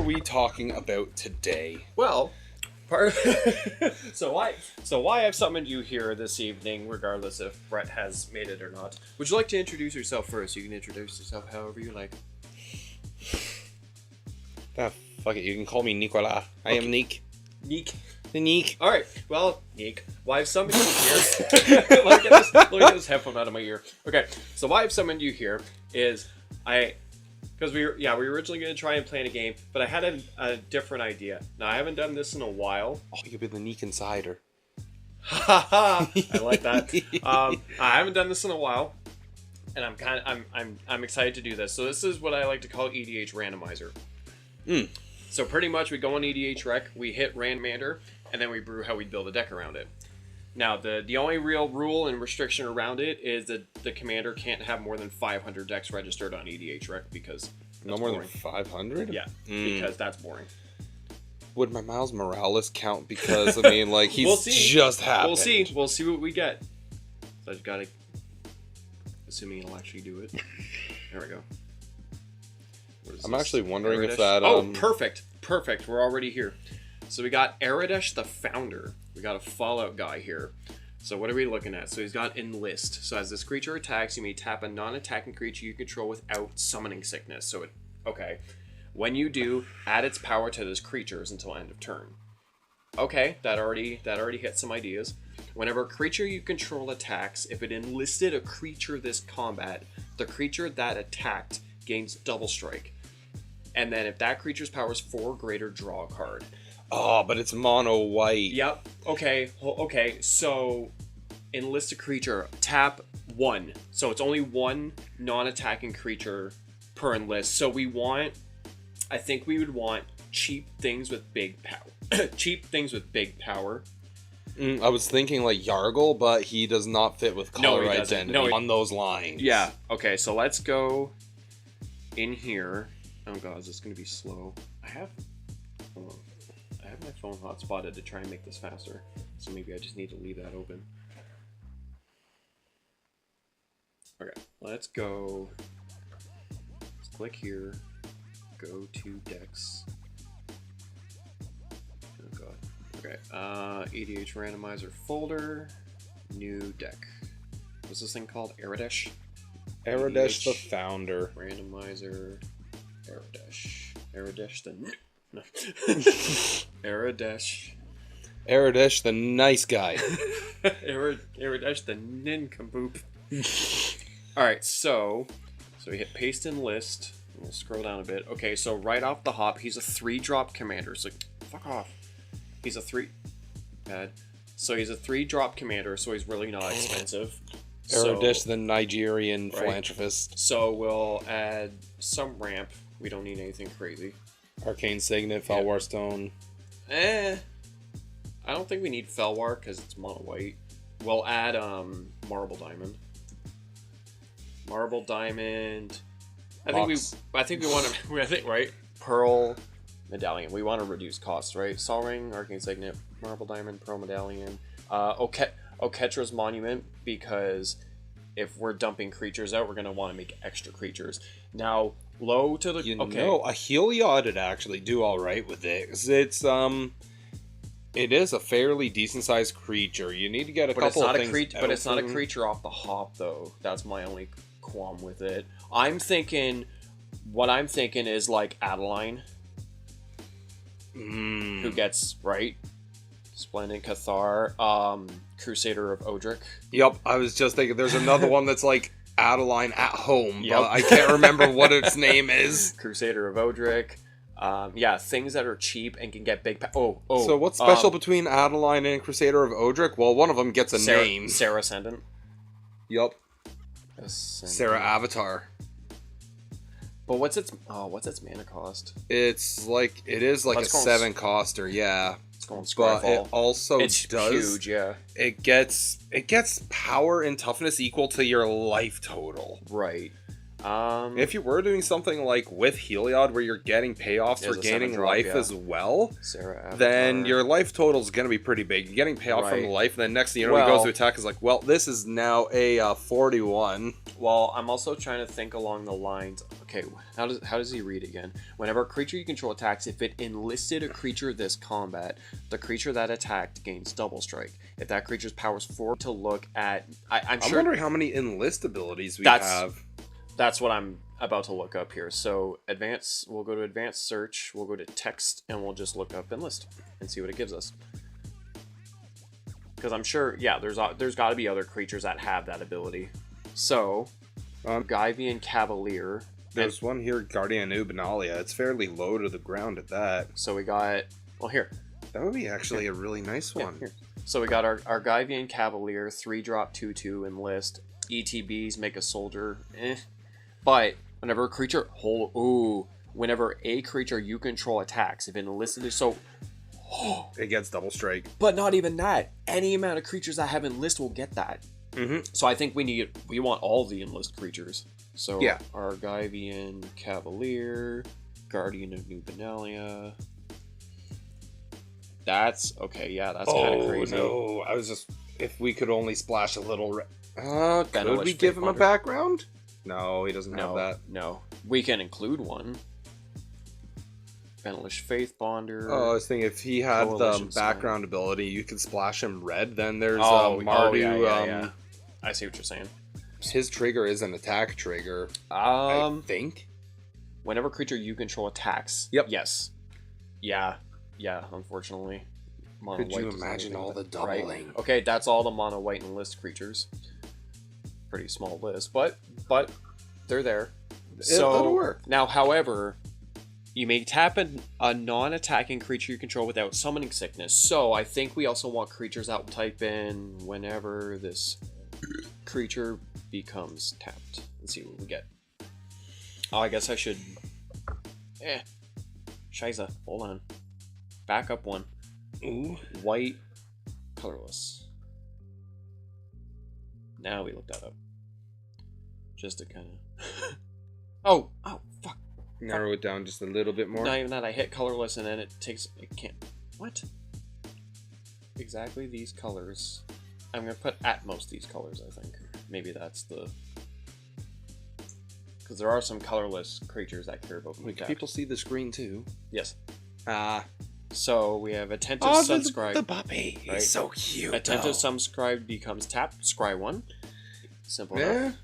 we talking about today? Well, so why I've summoned you here this evening, regardless if Brett has made it or not. Would you like to introduce yourself first? You can introduce yourself however you like. Ah, fuck it, you can call me Nicola. I am Neek. Neek. The Neek. Alright, well, Neek, why I've summoned you here... let me get this headphone out of my ear. Okay, so why I've summoned you here is because we were originally going to try and plan a game, but I had a different idea. Now, I haven't done this in a while. Oh, you could be the Neek Insider. I like that. I haven't done this in a while, and I'm excited to do this. So this is what I like to call EDHRandomizer. So pretty much we go on EDHRec, we hit Randomander, and then we brew how we build a deck around it. Now, the only real rule and restriction around it is that the commander can't have more than 500 decks registered on EDHRec because no more than 500? Yeah, because that's boring. Would my Miles Morales count? Because, I mean, like, he's just happened. We'll see what we get. So I've got to... Assuming it'll actually do it. There we go. I'm actually wondering if that... Oh, perfect. Perfect. We're already here. So we got Aradesh the Founder. We got a Fallout guy here. So what are we looking at? So he's got Enlist. So as this creature attacks, you may tap a non-attacking creature you control without summoning sickness. So okay. When you do, add its power to those creatures until end of turn. Okay, that already hits some ideas. Whenever a creature you control attacks, if it enlisted a creature this combat, the creature that attacked gains double strike. And then if that creature's power is 4 or greater, draw a card. Oh, but it's mono white. Yep. Okay. So enlist a creature. Tap 1. So it's only 1 non-attacking creature per enlist. So I think we would want cheap things with big power. Cheap things with big power. I was thinking like Yargle, but he does not fit with color identity on those lines. Yeah. Okay. So let's go in here. Oh god, is this going to be slow? I have my phone hotspotted to try and make this faster, so maybe I just need to leave that open. Okay, let's go. Let's click here. Go to decks. Oh god. Okay. EDHRandomizer folder. New deck. What's this thing called? Aradesh. Aradesh the Founder. Randomizer. Aradesh the... No. Aradesh. Aradesh the nice guy. Aradesh the nincompoop. Alright, so we hit paste in list. We'll scroll down a bit. Okay, so right off the hop, he's a 3-drop commander. So, fuck off. He's a 3... Bad. So he's a 3-drop commander, so he's really not expensive. Aradesh the Nigerian philanthropist. So we'll add some ramp. We don't need anything crazy. Arcane Signet, Felwar Stone. I don't think we need Felwar because it's mono white. We'll add Marble Diamond. Marble Diamond. I think we want to. Right. Pearl Medallion. We want to reduce costs, right? Sol Ring, Arcane Signet, Marble Diamond, Pearl Medallion. Oketra's Monument, because if we're dumping creatures out, we're going to want to make extra creatures. Now, low to the... a Heliod would actually do alright with it. 'Cause it is a fairly decent-sized creature. You need to get a couple of things But it's not a creature off the hop, though. That's my only qualm with it. What I'm thinking is, like, Adeline. Who gets, right? Splendid Cathar. Crusader of Odric. Yep, I was just thinking there's another one that's like Adeline at home, but I can't remember what its name is. Crusader of Odric. Yeah, things that are cheap and can get big... So what's special between Adeline and Crusader of Odric? Well, one of them gets a name. Sarah Ascendant. Yup. Sarah Avatar. But what's its mana cost? It is like a 7-coster, yeah. It's going But it also it's does... huge, yeah. It gets power and toughness equal to your life total. Right. If you were doing something like with Heliod, where you're getting payoffs for gaining life as well, then your life total is going to be pretty big. You're getting payoff from the life, and then next thing you know, he goes to attack, is like, well, this is now a 41. Well, I'm also trying to think along the lines. Okay, how does he read again? Whenever a creature you control attacks, if it enlisted a creature this combat, the creature that attacked gains double strike. If that creature's power's 4 to look at, I'm wondering how many enlist abilities we have. That's what I'm about to look up here. So we'll go to advanced search, we'll go to text, and we'll just look up Enlist and see what it gives us. Because I'm sure, there's got to be other creatures that have that ability. So, Guyvian Cavalier. There's one here, Guardian Ubenalia. It's fairly low to the ground at that. So we got, here. That would be actually a really nice one. Here. So we got our Guyvian Cavalier, 3-drop 2/2 Enlist. ETBs, make a soldier. But whenever a creature whenever a creature you control attacks, if it enlisted, it gets double strike. But not even that. Any amount of creatures that have enlist will get that. So I think we want all the enlist creatures. So our Guyvian Cavalier, Guardian of New Benalia. That's okay. Yeah, that's kind of crazy. No, I was just, if we could only splash a little. Could we give him a background? No, he doesn't have that. No, we can include one. Benelish Faithbonder. Oh, I was thinking if he had the background ability, you could splash him red. Then there's Mardu. I see what you're saying. His trigger is an attack trigger. I think. Whenever creature you control attacks. Yep. Yes. Yeah. Unfortunately. Could you imagine all the doubling? Right. Okay, that's all the mono white enlist creatures. Pretty small list, but they're there. It'll work. Now, however, you may tap a non-attacking creature you control without summoning sickness. So I think we also want creatures that will type in whenever this creature becomes tapped. Let's see what we get. Oh, I guess I should. Shiza, hold on. Back up one. Ooh. White, colorless. Now we look that up. Just to kind of... oh, fuck. Narrow it down just a little bit more. Not even that. I hit colorless and then it can't... What? Exactly these colors. I'm going to put at most these colors, I think. Maybe that's the... Because there are some colorless creatures that care about Can people see the screen too? Yes. So we have Attentive Sunscribe. The puppy. Right? He's so cute. Attentive Sunscribe becomes tapped. Scry 1. Simple enough.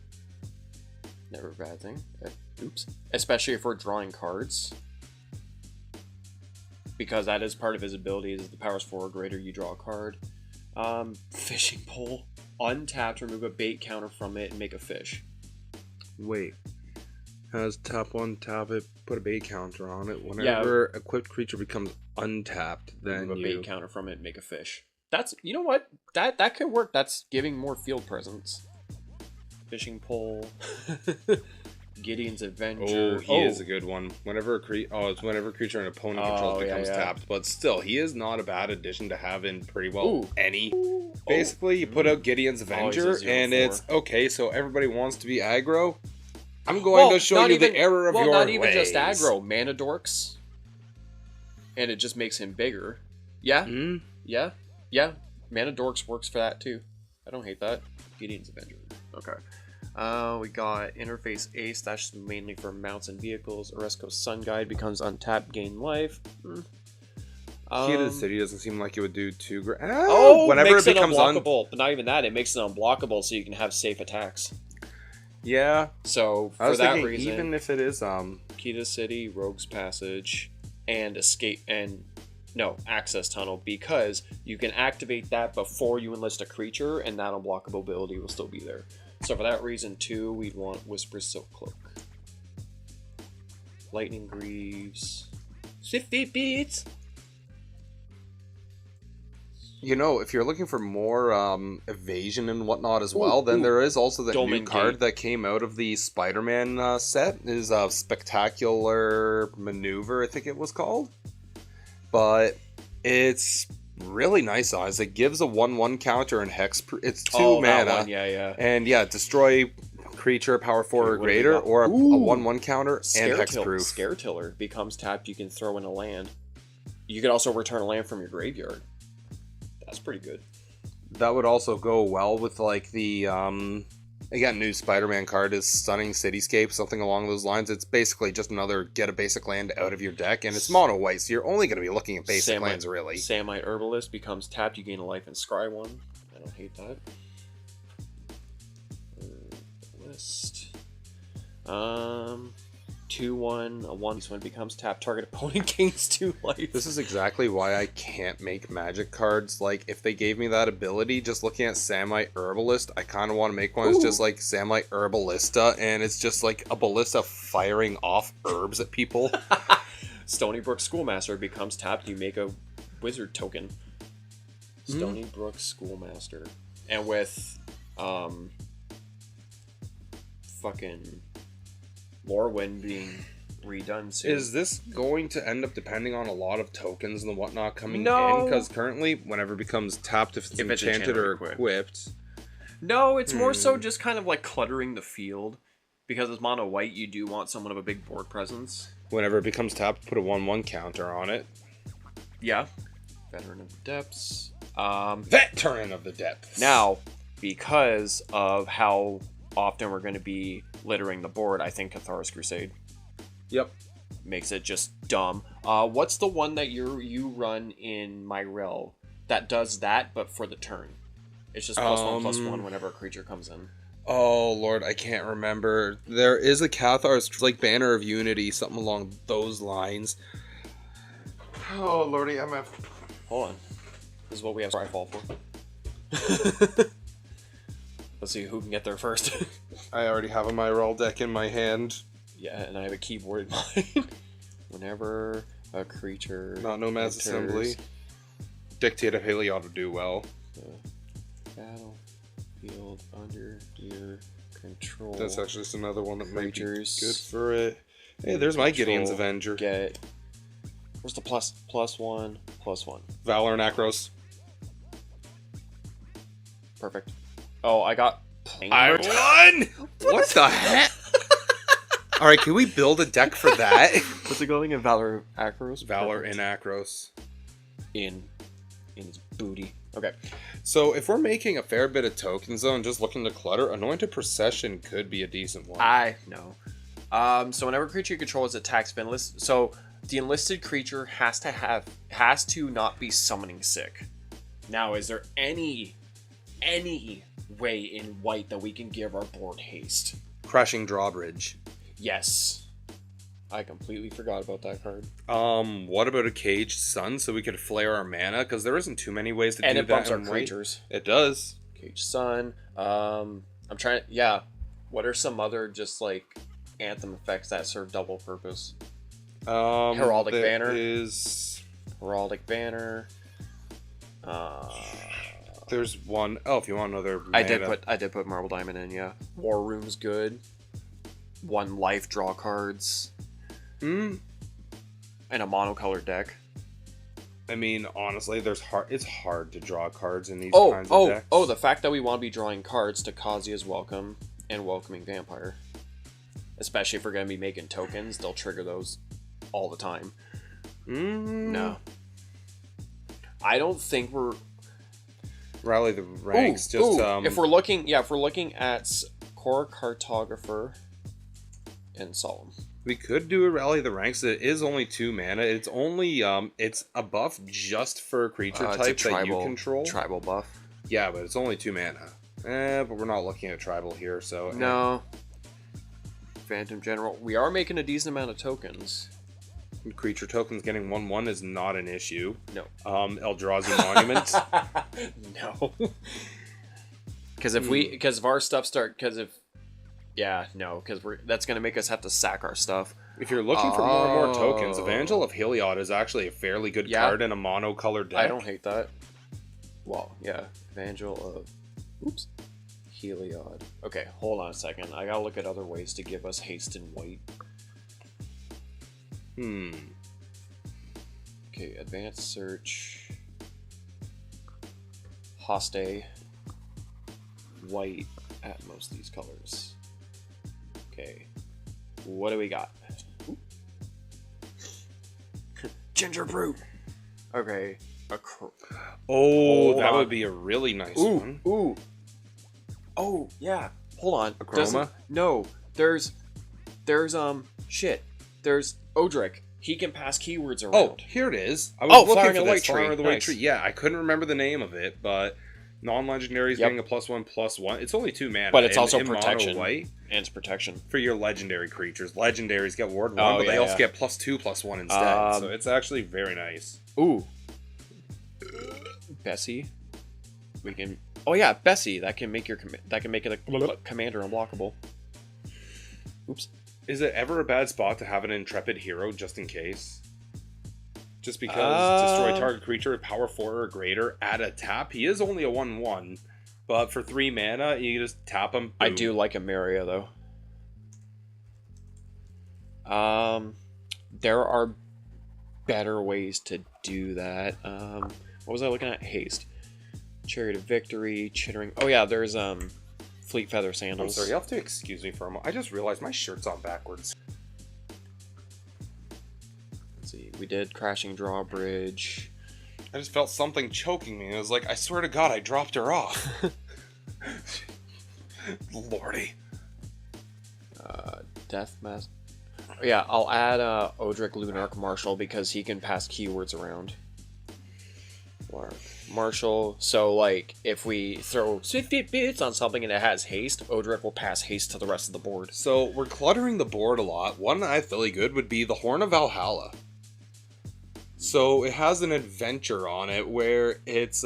Never a bad thing. Oops. Especially if we're drawing cards. Because that is part of his ability. Is the power's 4 or greater, you draw a card. Fishing pole. Untapped, remove a bait counter from it, and make a fish. Wait. Has tap 1, tap it, put a bait counter on it. Whenever equipped creature becomes untapped, then remove a bait counter from it and make a fish. That's, you know what? That could work. That's giving more field presence. Fishing pole. Gideon's Avenger. Oh, he is a good one. Whenever a creature an opponent controls becomes tapped. But still, he is not a bad addition to have in pretty well any. Basically, you put out Gideon's Avenger, and it's okay, so everybody wants to be aggro. I'm going to show you the error of your ways. Well, not even just aggro. Mana dorks. And it just makes him bigger. Yeah? Yeah? Mana dorks works for that, too. I don't hate that. Gideon's Avenger. Okay. We got Interface Ace. That's mainly for mounts and vehicles. Oresco's Sun Guide becomes untapped, gain life. Key to the City doesn't seem like it would do too great. Whenever it becomes unblockable. But not even that. It makes it unblockable so you can have safe attacks. Yeah. So for that reason, even if it is Key to the City, Rogue's Passage, and Access Tunnel, because you can activate that before you enlist a creature, and that unblockable ability will still be there. So for that reason too, we'd want Whisper's Silk Cloak, Lightning Greaves, Swiftly Beats. You know, if you're looking for more evasion and whatnot as well, then there is also the new card that came out of the Spider-Man set. Is a Spectacular Maneuver, I think it was called. But it's really nice size. It gives a 1/1 counter and hex. It's 2 mana. Yeah. And destroy creature, power 4 or What do we greater, got? or a Ooh. 1/1 counter, and hexproof. Scare Tiller becomes tapped. You can throw in a land. You can also return a land from your graveyard. That's pretty good. That would also go well with like the again, new Spider-Man card is Stunning Cityscape, something along those lines. It's basically just another get a basic land out of your deck, and it's mono white, so you're only going to be looking at basic lands, really. Samite Herbalist becomes tapped, you gain a life and scry one. I don't hate that. List. 2/1, a 1/1 becomes tapped, target opponent gains 2 life. This is exactly why I can't make Magic cards. Like, if they gave me that ability, just looking at Samite Herbalist, I kind of want to make one that's just like Samite Herbalista, and it's just like a ballista firing off herbs at people. Stony Brook Schoolmaster becomes tapped, you make a wizard token. Stony Brook Schoolmaster. And with, fucking Lorwyn being redone soon. Is this going to end up depending on a lot of tokens and whatnot coming in? No. Because currently, whenever it becomes tapped, if it's enchanted or equipped. No, it's more so just kind of like cluttering the field. Because it's mono white, you do want somewhat of a big board presence. Whenever it becomes tapped, put a 1/1 counter on it. Yeah. Veteran of the Depths. Veteran of the Depths. Now, because of how often we're going to be littering the board, I think Cathar's Crusade. Yep. Makes it just dumb. What's the one that you run in Myrel that does that, but for the turn? It's just +1/+1 whenever a creature comes in. Oh, Lord, I can't remember. There is a Cathar's, like, Banner of Unity, something along those lines. Oh, Lordy, MF. Hold on. This is what we have Scryfall for. Let's see who can get there first. I already have a Myrel deck in my hand. Yeah, and I have a keyboard in mind. Whenever a creature... Not Nomad's Assembly. Dictate of Heliod would do well. Battlefield under your control. That's actually just another one that might be good Creatures for it. Hey, there's my Gideon's Avenger. Get... Where's the +1/+1? Valor and Akros. Perfect. Oh, I got... I won! What the heck? Alright, can we build a deck for that? What's it going in? Valor Akros? Valor in Akros. In his booty. Okay. So if we're making a fair bit of tokens though and just looking to clutter, Anointed Procession could be a decent one. I know. So whenever a creature you control is attacked, spin list. So the enlisted creature has to not be summoning sick. Now, is there any way in white that we can give our board haste? Crushing Drawbridge. Yes. I completely forgot about that card. What about a Caged Sun so we could flare our mana? Because there isn't too many ways to do that. And it bumps our creatures. It does. Caged Sun. I'm trying. Yeah. What are some other just like anthem effects that serve double purpose? Heraldic Banner. Heraldic Banner. There's one. Oh, if you want another mana. I did put Marble Diamond in, yeah. War Room's good. 1 life, draw cards. And a monocolored deck. I mean, honestly, it's hard to draw cards in these kinds of decks. Oh, the fact that we want to be drawing cards to Kazuya's Welcome and Welcoming Vampire. Especially if we're going to be making tokens, they'll trigger those all the time. No. I don't think we're... Rally the ranks. If we're looking at Core Cartographer and Solemn. We could do a Rally the Ranks. It is only 2 mana. It's only it's a buff just for a creature type that you control. Tribal buff. Yeah, but it's only 2 mana. But we're not looking at tribal here, so no. Phantom General. We are making a decent amount of tokens. Creature tokens getting 1/1 is not an issue. No. Eldrazi Monument. No. Because if our stuff that's gonna make us have to sack our stuff. If you're looking for more and more tokens, Evangel of Heliod is actually a fairly good card in a monocolored deck. I don't hate that. Well, yeah, Evangel of Heliod. Okay, hold on a second. I gotta look at other ways to give us haste in white. Okay, advanced search. Hoste. White at most of these colors. Okay. What do we got? Ginger brew. Okay. Oh, that would be a really nice one. Ooh. Oh, yeah. Hold on. A chroma? No. There's shit. There's Odric. He can pass keywords around. Oh, here it is. I was looking Flowering for the this. White Tree. Flowering the White Nice. Tree. Yeah, I couldn't remember the name of it, but non-legendaries getting a +1/+1. It's only 2 mana. But it's in, also in protection. Mono white And it's protection. for your legendary creatures. Legendaries get Ward 1, Oh, but they yeah, also yeah. get +2/+1 instead. So it's actually very nice. Ooh. Bessie. We can. Oh yeah, Bessie. That can make it a commander unblockable. Oops. Is it ever a bad spot to have an intrepid hero just in case? Just because destroy target creature with power 4 or greater at a tap. He is only a 1/1, but for 3 mana, you just tap him. Boom. I do like a Maria though. There are better ways to do that. What was I looking at? Haste. Chariot of Victory, Chittering. Oh yeah, there's Fleet Feather I'm Sandals. sorry, you'll have to excuse me for a moment. I just realized my shirt's on backwards. Let's see. We did Crashing Drawbridge. I just felt something choking me. And I was like, I swear to God, I dropped her off. Lordy. Death Mask. Yeah, I'll add Odric Lunarch Marshal because he can pass keywords around. Marshal. So, like, if we throw 50 bits on something and it has haste, Odric will pass haste to the rest of the board. So, we're cluttering the board a lot. One that I feel really good would be the Horn of Valhalla. So, it has an adventure on it where it's,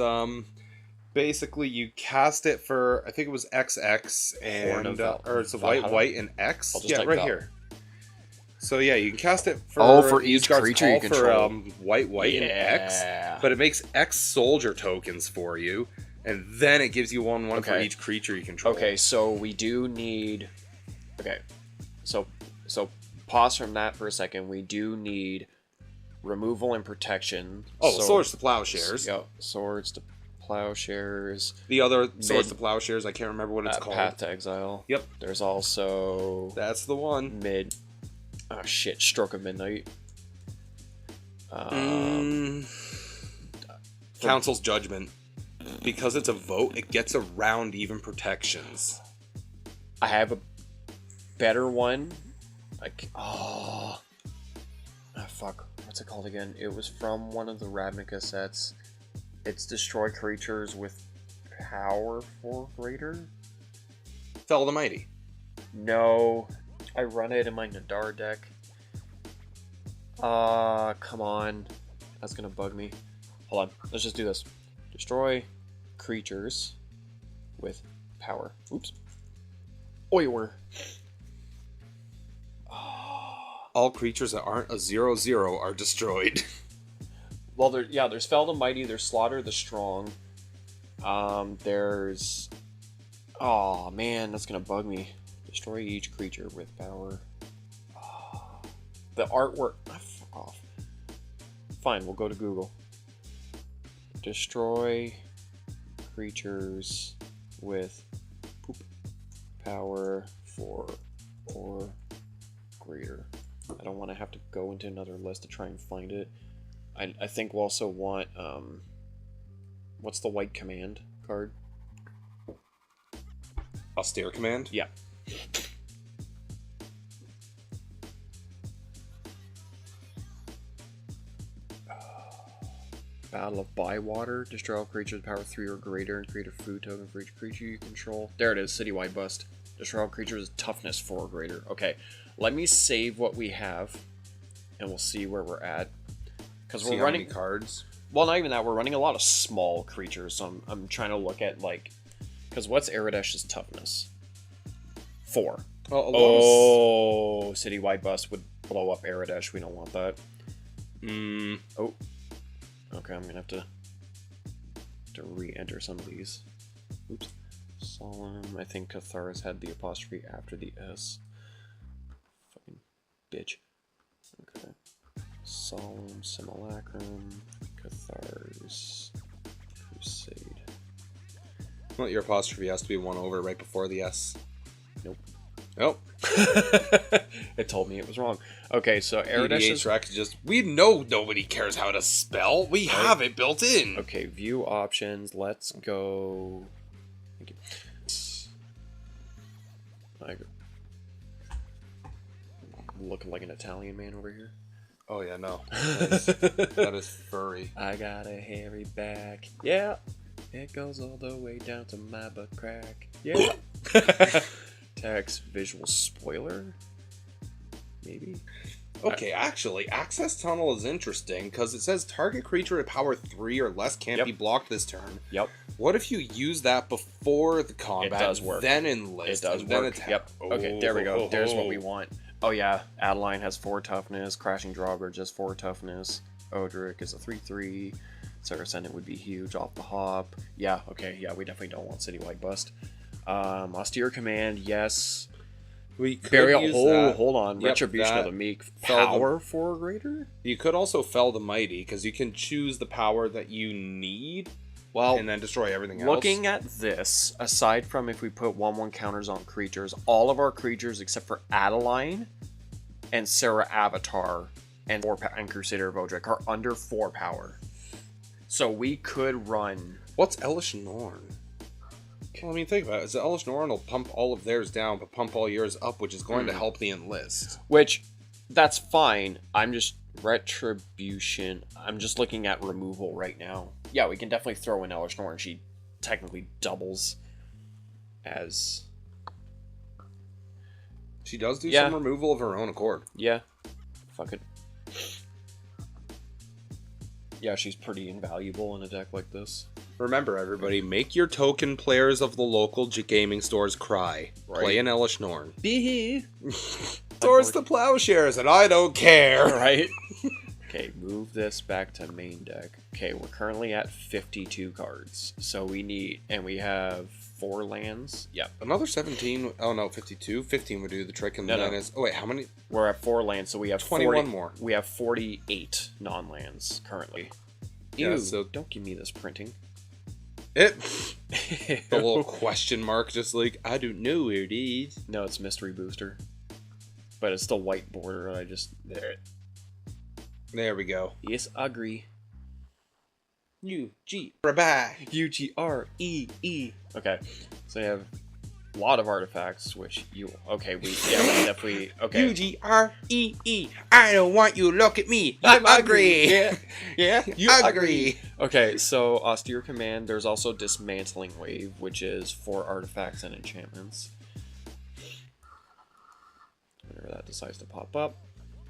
basically you cast it for, I think it was XX, and, or it's a white, and X. Yeah, right here. So yeah, you can cast it for each creature you control. White, and X, but it makes X soldier tokens for you, and then it gives you 1/1 for each creature you control. Okay, so we do need. Okay, so pause from that for a second. We do need removal and protection. Oh, swords to plowshares. Yeah, swords to plowshares. The other swords to plowshares, I can't remember what it's called. Path to Exile. Yep. There's also. That's the one. Oh shit! Stroke of Midnight. Council's Judgment. Because it's a vote, it gets around even protections. I have a better one. Like fuck. What's it called again? It was from one of the Ravnica sets. It's destroy creatures with power 4 greater. Fell the Mighty. No. I run it in my Nadar deck. Come on. That's gonna bug me. Hold on. Let's just do this. Destroy creatures with power. Oops. Oiwer. All creatures that aren't a 0/0 are destroyed. Well, there's Fell the Mighty, there's Slaughter the Strong. There's... Oh, man, that's gonna bug me. Destroy each creature with power. The artwork... fuck off. Fine, we'll go to Google. Destroy creatures with power 4 or greater. I don't want to have to go into another list to try and find it. I think we'll also want... what's the white command card? Austere Command? Yeah. Battle of Bywater. Destroy all creatures with power 3 or greater and create a food token for each creature you control. There it is, Citywide Bust. Destroy all creatures with toughness 4 or greater. Okay, let me save what we have, and we'll see where we're at. Because we're running cards. Well, not even that. We're running a lot of small creatures, so I'm trying to look at, like... Because what's Aradesh's toughness? 4. Oh, Citywide Bust would blow up Aradesh. We don't want that. Oh. Okay, I'm going to have to re-enter some of these. Oops. Solemn. I think Cathar's had the apostrophe after the S. Fucking bitch. Okay. Solemn, Simulacrum, Cathar's Crusade. Well, your apostrophe has to be one over right before the S. Nope. Nope. It told me it was wrong. Okay, so Aradesh is... just... We know nobody cares how to spell. We have it built in. Okay, view options. Let's go... Thank you. Looking like an Italian man over here. Oh, yeah, no. That is furry. I got a hairy back. Yeah. It goes all the way down to my butt crack. Yeah. Text visual spoiler? Maybe? Okay, actually, access tunnel is interesting because it says target creature at power 3 or less can't be blocked this turn. Yep. What if you use that before the combat? It does work. Then enlist. It does work. Yep. Okay, there we go. There's what we want. Oh yeah, Adeline has 4 toughness. Crashing Drawbridge has 4 toughness. Odric is a 3/3. Sarah Ascendant would be huge off the hop. Yeah, okay, yeah, we definitely don't want Citywide Bust. Austere Command, yes. We could Burial. use that. Hold on. Yep, Retribution of the Meek. Power 4 greater? You could also Fell the Mighty, because you can choose the power that you need, well, and then destroy everything else. Looking at this, aside from if we put 1/1 counters on creatures, all of our creatures except for Adeline and Sarah Avatar and Crusader of Odric are under 4 power. So we could run... What's Elish Norn? Well, I mean, think about it. Elish Norn will pump all of theirs down, but pump all yours up, which is going to help the Enlist. Which, that's fine. I'm just... Retribution. I'm just looking at removal right now. Yeah, we can definitely throw in Elish Norn. She technically doubles as... She does do some removal of her own accord. Yeah. Fuck it. Yeah, she's pretty invaluable in a deck like this. Remember, everybody, make your token players of the local gaming stores cry. Right. Play an Elish Norn. Bee. Towards the plowshares, and I don't care. Right? Okay, move this back to main deck. Okay, we're currently at 52 cards. So we need, and we have 4 lands. Yep. Another 17. Oh no, 52. 15 would do the trick, and then is. Oh wait, how many? We're at 4 lands, so we have 21 more. We have 48 non-lands currently. Yeah, Ew, so don't give me this printing. The little question mark, just like, I don't know where it is. No, it's Mystery Booster. But it's still white border, I just... There we go. Yes, agree. U-G-R-E-E. Okay, so you have a lot of artifacts, which you... Okay, we definitely... Okay. U-G-R-E-E. I don't want you to look at me. I'm agree. Yeah, you agree. Okay, so Austere Command, there's also Dismantling Wave, which is 4 artifacts and enchantments. Whenever that decides to pop up.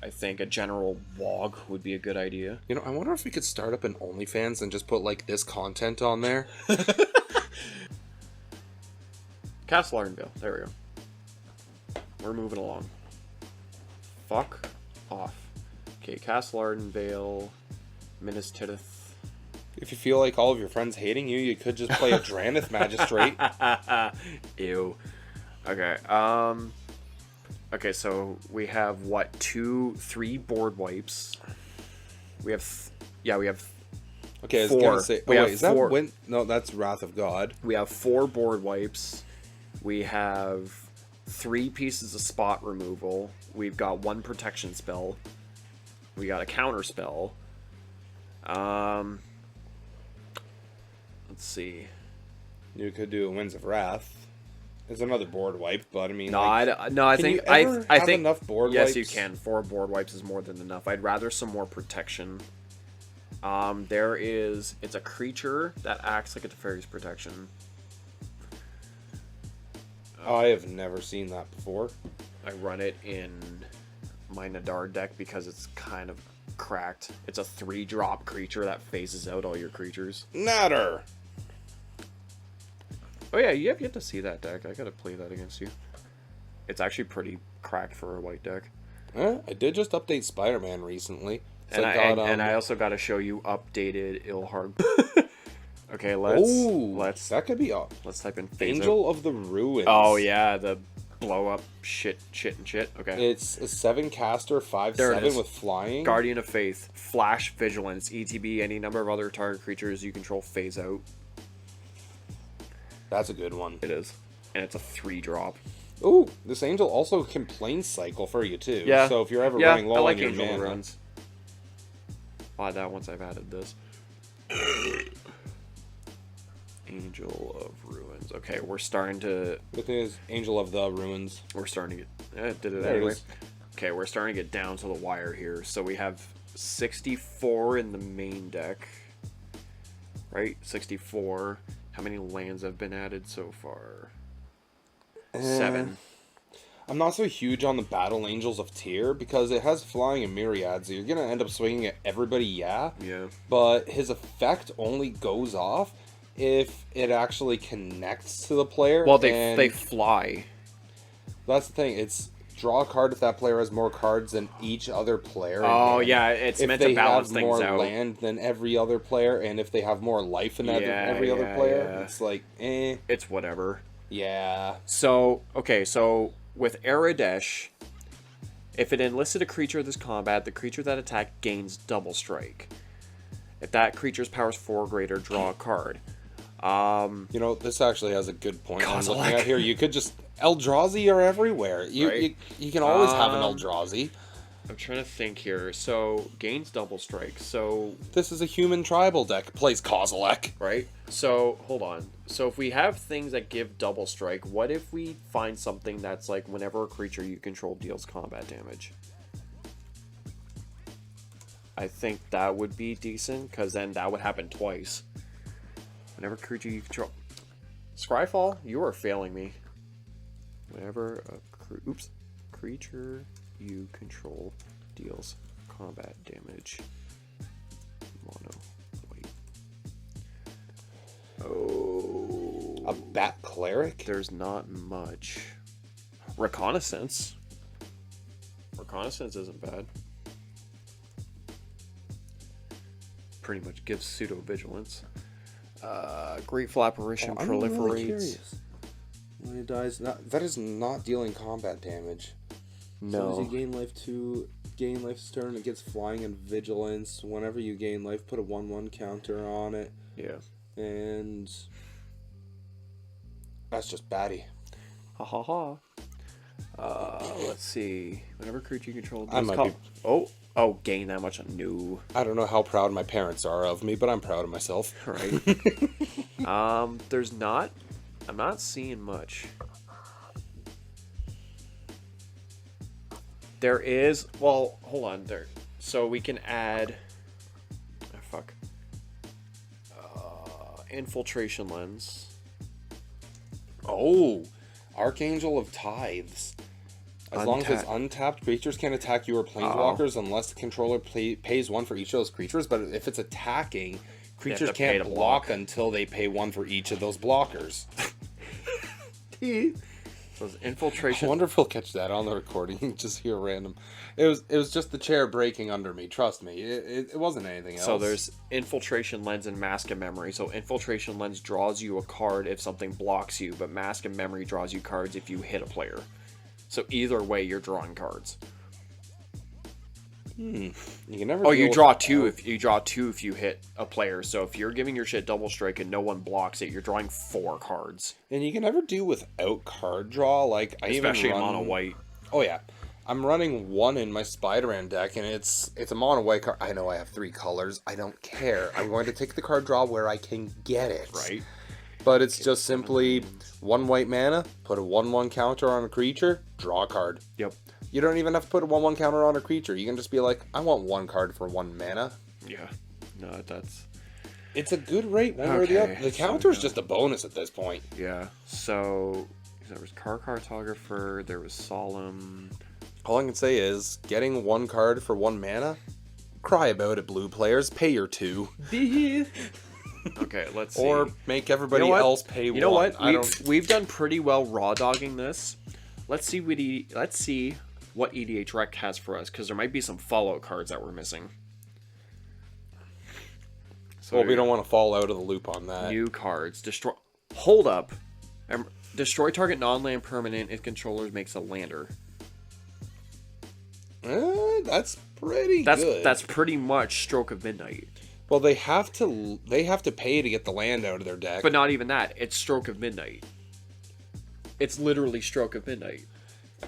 I think a general WOG would be a good idea. You know, I wonder if we could start up an OnlyFans and just put, like, this content on there. Castle Ardenvale. There we go. We're moving along. Fuck off. Okay, Castle Ardenvale. Minas Tirith. If you feel like all of your friends hating you, you could just play a Dranith Magistrate. Ew. Okay, okay, so we have, what, 3 board wipes. We have, we have okay, 4. I was gonna say, is 4. that no, that's Wrath of God. We have 4 board wipes. We have 3 pieces of spot removal. We've got 1 protection spell. We got a counter spell. Let's see. You could do a Winds of Wrath. There's another board wipe, but I mean, I think enough board yes, wipes? you can. 4 board wipes is more than enough. I'd rather some more protection. It's a creature that acts like a Teferi's protection. I have never seen that before. I run it in my Nadar deck because it's kind of cracked. It's a 3-drop creature that phases out all your creatures. Natter. Oh yeah, you have yet to see that deck. I gotta play that against you. It's actually pretty cracked for a white deck. I did just update Spider-Man recently. So and I also got to show you updated Ilharg. Okay, let's that could be up. Let's type in phase Angel out. of the Ruins. Oh yeah, the blow up shit. Okay. It's a 7 caster, 5/7 with flying. Guardian of Faith, Flash Vigilance, ETB, any number of other target creatures you control phase out. That's a good one. It is. And it's a 3-drop. Ooh, this angel also can plane cycle for you too. Yeah. So if you're ever running low on your angel mana, runs. Buy that once I've added this. Angel of Ruins. Okay, we're starting to... The thing is, Angel of the Ruins. We're starting to get... did it there anyway. It is. Okay, we're starting to get down to the wire here. So we have 64 in the main deck. Right? 64. How many lands have been added so far? 7. I'm not so huge on the Battle Angels of Tyr because it has flying and myriad, so you're going to end up swinging at everybody, yeah. But his effect only goes off if it actually connects to the player. Well, they fly. That's the thing. It's draw a card if that player has more cards than each other player. Oh, yeah, it's meant to balance things out. If they have more land than every other player, and if they have more life than every other player, it's like, eh. It's whatever. Yeah. So, okay, so with Aradesh, if it enlisted a creature this combat, the creature that attacked gains double strike. If that creature's power is 4 or greater, draw a card. You know, this actually has a good point I'm looking at here. You could just... Eldrazi are everywhere. You can always have an Eldrazi. I'm trying to think here. So, gains double strike. So... This is a human tribal deck. It plays Kozilek. Right? So, hold on. So, if we have things that give double strike, what if we find something that's like whenever a creature you control deals combat damage? I think that would be decent, because then that would happen twice. Whenever creature you control... Scryfall, you are failing me. Whenever a creature you control deals combat damage. Mono white. Oh. A Bat Cleric? There's not much. Reconnaissance. Reconnaissance isn't bad. Pretty much gives pseudo vigilance. Grateful Apparition proliferates. I'm really curious. When it dies, that is not dealing combat damage. No. As soon as you gain life 2, gain life this turn, it gets flying and vigilance. Whenever you gain life, put a 1/1 counter on it. Yeah. And that's just batty. Ha ha ha. Let's see. Whenever creature you control, I might be... Oh, gain that much? No. I don't know how proud my parents are of me, but I'm proud of myself. Right. There's not... I'm not seeing much. There is... Well, hold on. There. So we can add... Oh, fuck. Infiltration Lens. Oh! Archangel of Tithes. As long as it's untapped, creatures can't attack you or planeswalkers unless the controller pays 1 for each of those creatures. But if it's attacking, creatures can't block until they pay 1 for each of those blockers. Those infiltration. I wonder if we'll catch that on the recording. Just hear random. It was just the chair breaking under me. Trust me, it wasn't anything else. So there's Infiltration Lens and Mask of Memory. So Infiltration Lens draws you a card if something blocks you, but Mask of Memory draws you cards if you hit a player. So either way, you're drawing cards. You can never. Oh, you draw 2 if you hit a player. So if you're giving your shit double strike and no one blocks it, you're drawing 4 cards. And you can never do without card draw. Like especially mono white. Oh yeah, I'm running 1 in my Spider-Man deck, and it's a mono white card. I know I have 3 colors. I don't care. I'm going to take the card draw where I can get it. Right. But it's just simply 1 white mana, put a 1/1 counter on a creature, draw a card. Yep. You don't even have to put a 1/1 counter on a creature. You can just be like, I want 1 card for 1 mana. Yeah. No, that's... It's a good rate one or the other. The counter's just a bonus at this point. Yeah. So, there was Cartographer, there was Solemn... All I can say is, getting 1 card for 1 mana, cry about it, blue players. Pay your 2. Okay, let's see. Or make everybody else pay 1. You know what? We've done pretty well raw dogging this. Let's see what EDH Rec has for us, because there might be some Fallout cards that we're missing. So well, we don't want to fall out of the loop on that. New cards. Destroy... Hold up. Destroy target non-land permanent if controllers makes a lander. That's pretty good. That's pretty much Stroke of Midnight. Well, they have to pay to get the land out of their deck. But not even that. It's Stroke of Midnight. It's literally Stroke of Midnight.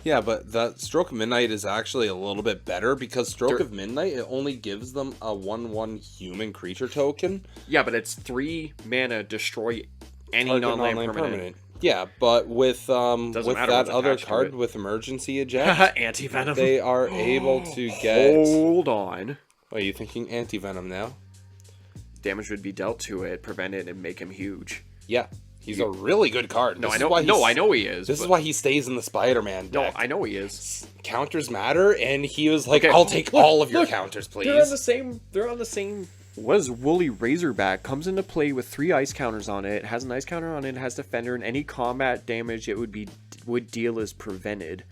Yeah, but that Stroke of Midnight is actually a little bit better because Stroke of Midnight, it only gives them a 1/1 human creature token. Yeah, but it's 3 mana, destroy any non-land permanent. Yeah, but with that other card with emergency eject, anti-venom, they are able to get. Hold on. Are you thinking anti-venom now? Damage would be dealt to it, prevent it, and make him huge. Yeah. He's a really good card. No, I know he is. This is why he stays in the Spider-Man deck. No, I know he is. Counters matter, and he was like, I'll take all of your counters, please. They're on the same... Was Woolly Razorback comes into play with 3 ice counters on it. Has an ice counter on it, has Defender, and any combat damage it would deal is prevented.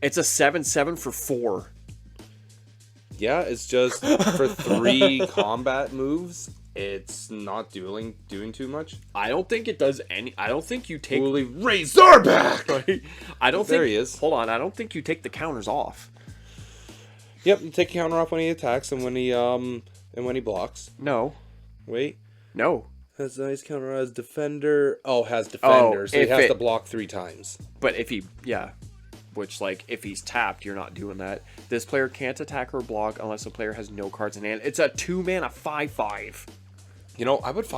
It's a 7/7 for 4. Yeah, it's just for 3 combat moves. It's not doing too much. I don't think it does any. I don't think you take Woolly Razorback. Right? I don't think. There he is. Hold on. I don't think you take the counters off. Yep, you take counter off when he attacks and when he blocks. No. Wait. No. Has nice counter as Defender. Oh, has Defender, so he has to block 3 times. But if he, which like if he's tapped, you're not doing that. This player can't attack or block unless the player has no cards in hand. It's a 2 mana 5/5. You know, I would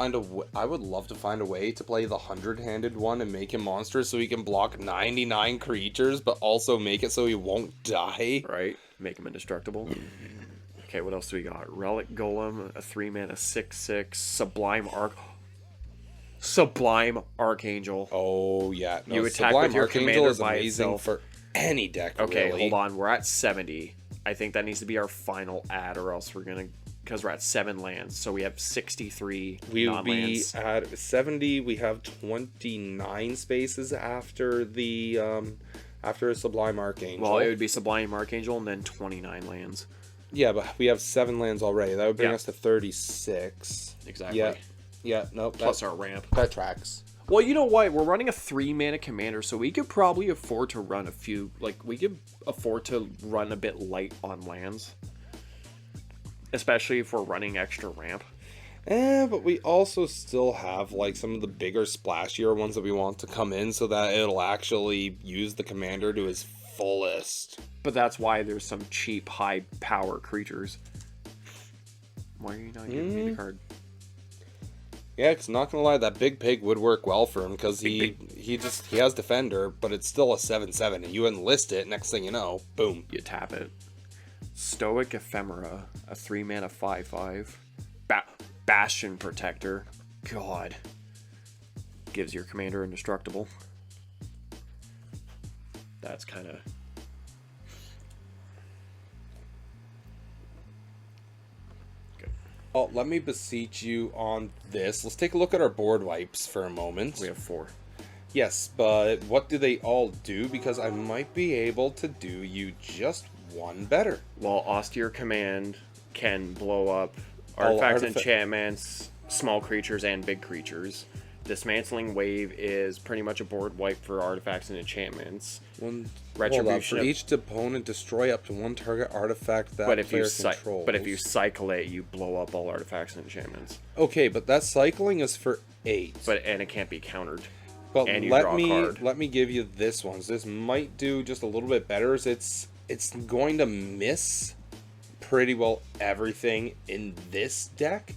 love to find a way to play the 100-handed one and make him monstrous so he can block 99 creatures, but also make it so he won't die. Right? Make him indestructible. Okay, what else do we got? Relic Golem, a 3 mana 6/6, Sublime Archangel. Oh yeah, no, you attack with your commander is by amazing itself. for any deck. Okay, really. hold on. We're at 70. I think that needs to be our final add, or else we're gonna, because we're at 7 lands, so we have 63 We would non-lands. be at 70. We have 29 spaces after the after a Sublime Archangel. Well, it would be Sublime Archangel and then 29 lands. Yeah, but we have 7 lands already. That would bring us to 36. Exactly. Yeah. No. Plus our ramp. That tracks. Well, you know what? We're running a 3 mana commander, so we could probably afford to run a few. Like, we could afford to run a bit light on lands, especially if we're running extra ramp. But we also still have like some of the bigger, splashier ones that we want to come in, so that it'll actually use the commander to his fullest. But that's why there's some cheap, high power creatures. Why are you not giving me the card? Yeah, because not gonna lie, that big pig would work well for him because he has Defender, but it's still a 7/7, and you enlist it. Next thing you know, boom, you tap it. Stoic Ephemera, a 3 mana 5/5, Bastion Protector. God, gives your commander indestructible. That's kind of. Oh, let me beseech you on this. Let's take a look at our board wipes for a moment. We have 4. Yes, but what do they all do? Because I might be able to do you just one better. Well, Austere Command can blow up artifacts, enchantments, small creatures, and big creatures. Dismantling Wave is pretty much a board wipe for artifacts and enchantments. Retribution. For each opponent, destroy up to 1 target artifact that player controls. But if you cycle it, you blow up all artifacts and enchantments. Okay, but that cycling is for 8. And it can't be countered. But let me give you this one. So this might do just a little bit better. It's going to miss pretty well everything in this deck,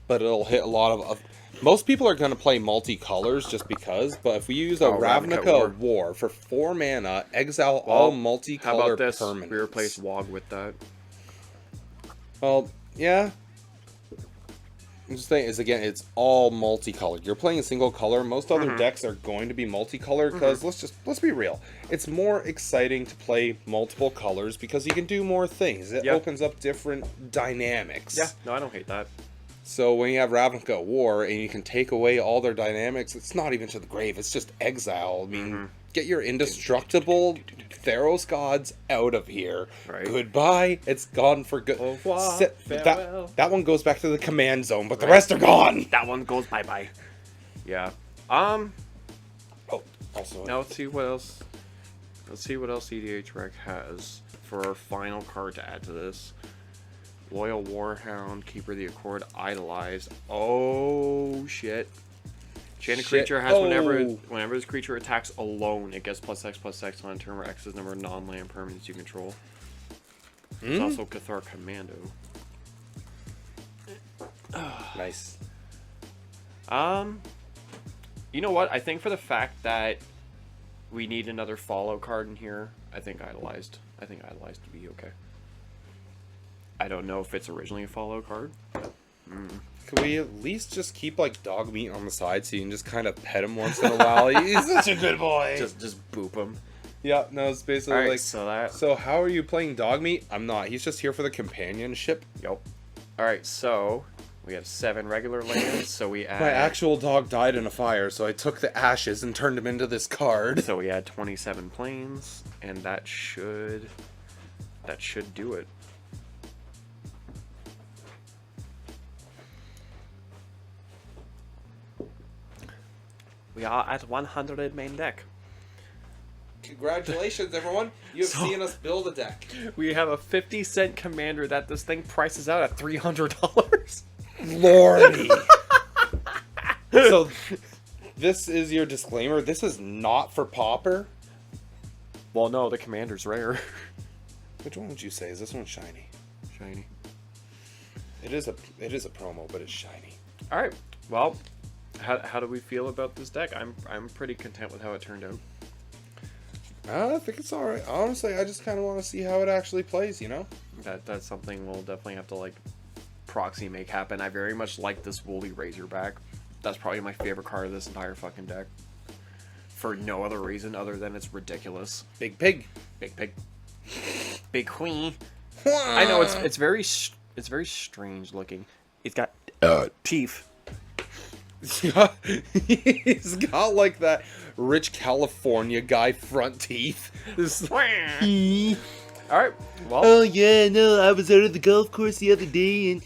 but it'll hit a lot of. Most people are going to play multicolors just because, but if we use a Ravnica War for 4 mana, exile all multicolor how about this? permanents. We replace Wog with that. Well, yeah. I'm just saying, it's all multicolored. You're playing a single color. Most other decks are going to be multicolored because let's be real. It's more exciting to play multiple colors because you can do more things. It opens up different dynamics. Yeah, no, I don't hate that. So when you have Ravnica War and you can take away all their dynamics, it's not even to the grave. It's just exile. I mean, get your indestructible Theros gods out of here. Right. Goodbye. It's gone for good. That one goes back to the command zone, but the rest are gone. That one goes bye-bye. Yeah. Oh, also. Now let's see what else. Let's see what else EDHRec has for our final card to add to this. Loyal Warhound, Keeper of the Accord, Idolized. Oh, shit. Enchanted creature has whenever this creature attacks alone, it gets +X on a turn where X is the number of non-land permanents you control. It's also Cathar Commando. Nice. You know what? I think for the fact that we need another Fallout card in here, I think Idolized to be okay. I don't know if it's originally a Fallout card. Could we at least just keep like dog meat on the side so you can just kind of pet him once in a while? He's such a good boy. Just boop him. Yeah, no, it's basically like. So how are you playing dog meat? I'm not. He's just here for the companionship. Yep. All right, so we have 7 regular lands. So we add. My actual dog died in a fire, so I took the ashes and turned him into this card. So we add 27 planes, and that should do it. We are at 100 main deck. Congratulations, everyone. You have seen us build a deck. We have a 50-cent commander that this thing prices out at $300. Lordy. So, this is your disclaimer. This is not for Pauper. Well, no, the commander's rare. Which one would you say? Is this one shiny? Shiny. It is a promo, but it's shiny. All right. Well, how do we feel about this deck? I'm pretty content with how it turned out. I think it's alright. Honestly, I just kind of want to see how it actually plays, you know? That's something we'll definitely have to, like, proxy make happen. I very much like this Woolly Razorback. That's probably my favorite card of this entire fucking deck. For no other reason other than it's ridiculous. Big pig. Big pig. Big queen. I know, it's very strange looking. It's got teeth. He's got like that rich California guy front teeth. Alright, well. Oh yeah, no, I was out at the golf course the other day and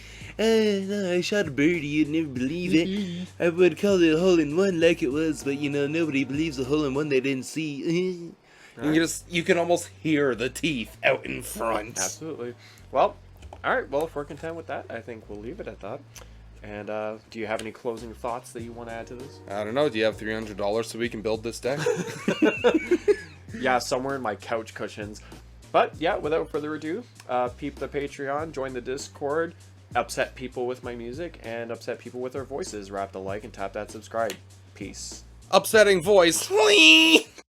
I shot a birdie. You'd never believe it. I would call it a hole-in-one like it was, but you know, nobody believes a hole-in-one they didn't see. You can almost hear the teeth out in front. Absolutely. Well, alright, well, if we're content with that, I think we'll leave it at that. And do you have any closing thoughts that you want to add to this? I don't know. Do you have $300 so we can build this deck? Yeah, somewhere in my couch cushions. But yeah, without further ado, peep the Patreon, join the Discord, upset people with my music, and upset people with our voices. Wrap the like and tap that subscribe. Peace. Upsetting voice.